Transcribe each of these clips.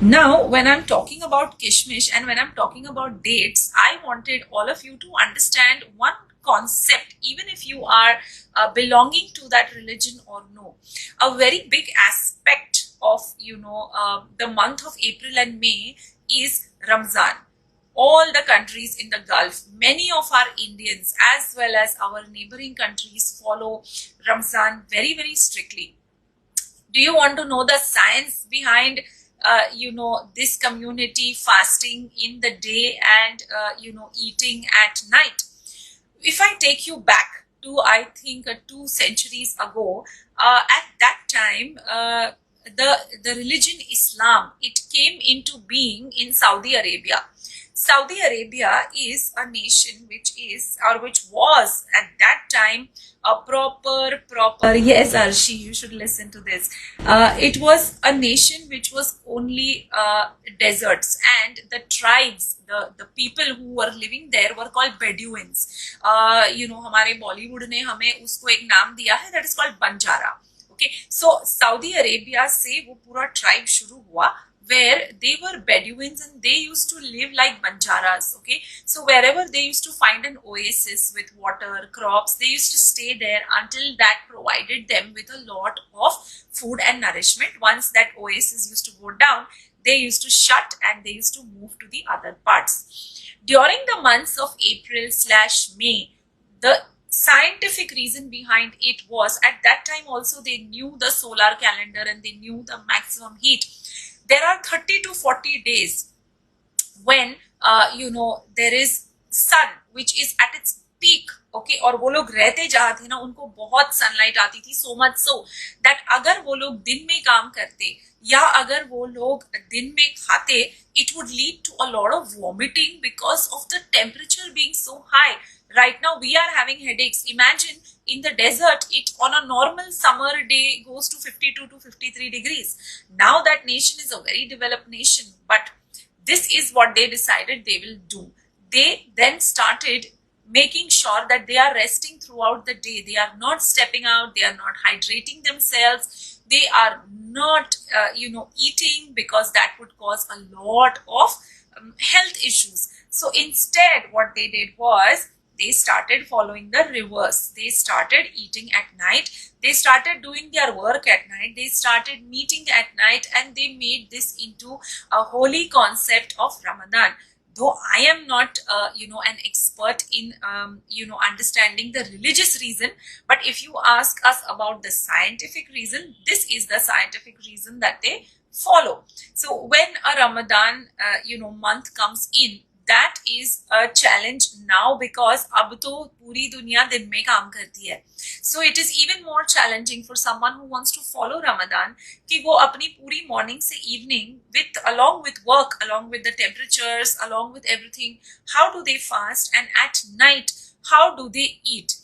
Now, when I'm talking about kishmish and when I'm talking about dates, I wanted all of you to understand one concept, even if you are belonging to that religion or no. A very big aspect of, the month of April and May is Ramzan. All the countries in the Gulf, many of our Indians as well as our neighboring countries follow Ramzan very, very strictly. Do you want to know the science behind this community fasting in the day and eating at night? If I take you back to, I think, 2 centuries ago, at that time, the religion Islam, it came into being in Saudi Arabia. Saudi Arabia is a nation which was at that time a proper, yes, Arshi, you should listen to this. It was a nation which was only deserts, and the tribes, the people who were living there were called Bedouins. हमारे बॉलीवुड ने हमें उसको एक नाम दिया है, that is called Banjara. Okay, so Saudi Arabia से वो पूरा tribe शुरू हुआ, where they were Bedouins and they used to live like Banjaras. Okay, so wherever they used to find an oasis with water, crops, they used to stay there until that provided them with a lot of food and nourishment. Once that oasis used to go down, they used to shut and they used to move to the other parts. During the months of April/May, the scientific reason behind it was, at that time also they knew the solar calendar and they knew the maximum heat. There are 30 to 40 days when there is sun which is at its peak. Okay, और वो लोग रहते जहाँ थे ना, उनको बहुत sunlight आती थी, so much so that अगर वो लोग दिन में काम करते या अगर वो लोग दिन में खाते, it would lead to a lot of vomiting because of the temperature being so high. Right now we are having headaches. Imagine in the desert, it on a normal summer day goes to 52 to 53 degrees. Now that nation is a very developed nation, but this is what they decided they will do. They then started making sure that they are resting throughout the day. They are not stepping out. They are not hydrating themselves. They are not, eating, because that would cause a lot of health issues. So instead, what they did was, they started following the reverse. They started eating at night. They started doing their work at night. They started meeting at night, and they made this into a holy concept of Ramadan. Though I am not, an expert in, understanding the religious reason, but if you ask us about the scientific reason, this is the scientific reason that they follow. So when a Ramadan, month comes in, that is a challenge now, because अब तो पूरी दुनिया दिन में काम करती है. So it is even more challenging for someone who wants to follow Ramadan कि वो अपनी पूरी morning से evening, along with work, along with the temperatures, along with everything, how do they fast, and at night how do they eat?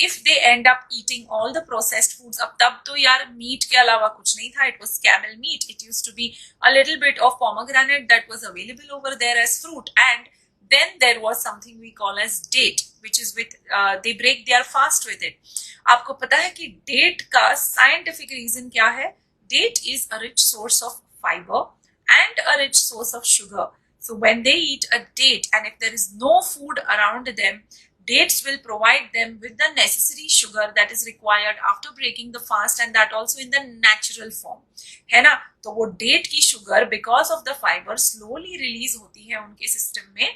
If they end up eating all the processed foods, अब तब तो यार meat के अलावा कुछ नहीं था. It was camel meat. It used to be a little bit of pomegranate that was available over there as fruit, and then there was something we call as date, which is with they break their fast with it. आपको पता है कि date का scientific reason क्या है? Date is a rich source of fiber and a rich source of sugar. So when they eat a date, and if there is no food around them, dates will provide them with the necessary sugar that is required after breaking the fast, and that also in the natural form. है ना? तो वो date की sugar, because of the fiber, slowly release होती है उनके system में,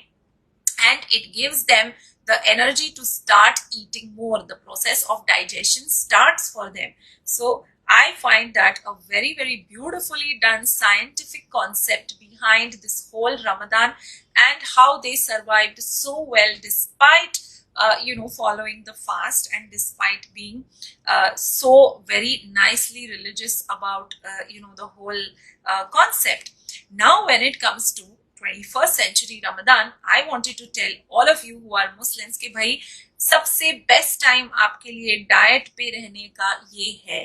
and it gives them the energy to start eating more. The process of digestion starts for them. So I find that a very, very beautifully done scientific concept behind this whole Ramadan, and how they survived so well despite following the fast, and despite being so very nicely religious about the whole concept. Now when it comes to 21st century Ramadan, I wanted to tell all of you who are Muslims कि भाई सबसे best time आपके लिए diet पे रहने का ये है.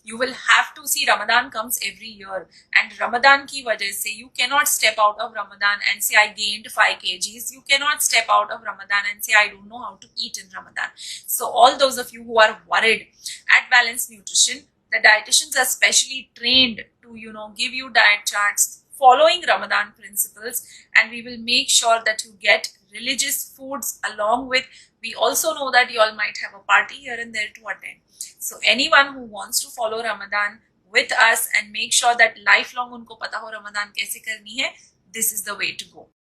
You will have to see, Ramadan comes every year, and Ramadan की वजह से you cannot step out of Ramadan and so I gained 5 kgs. You cannot step out of Ramadan and say I don't know how to eat in Ramadan. So all those of you who are worried, at Balanced Nutrition, the dietitians are specially trained to give you diet charts, following Ramadan principles, and we will make sure that you get religious foods along with. We also know that you all might have a party here and there to attend. So anyone who wants to follow Ramadan with us and make sure that lifelong unko pata ho Ramadan kaise karni hai, this is the way to go.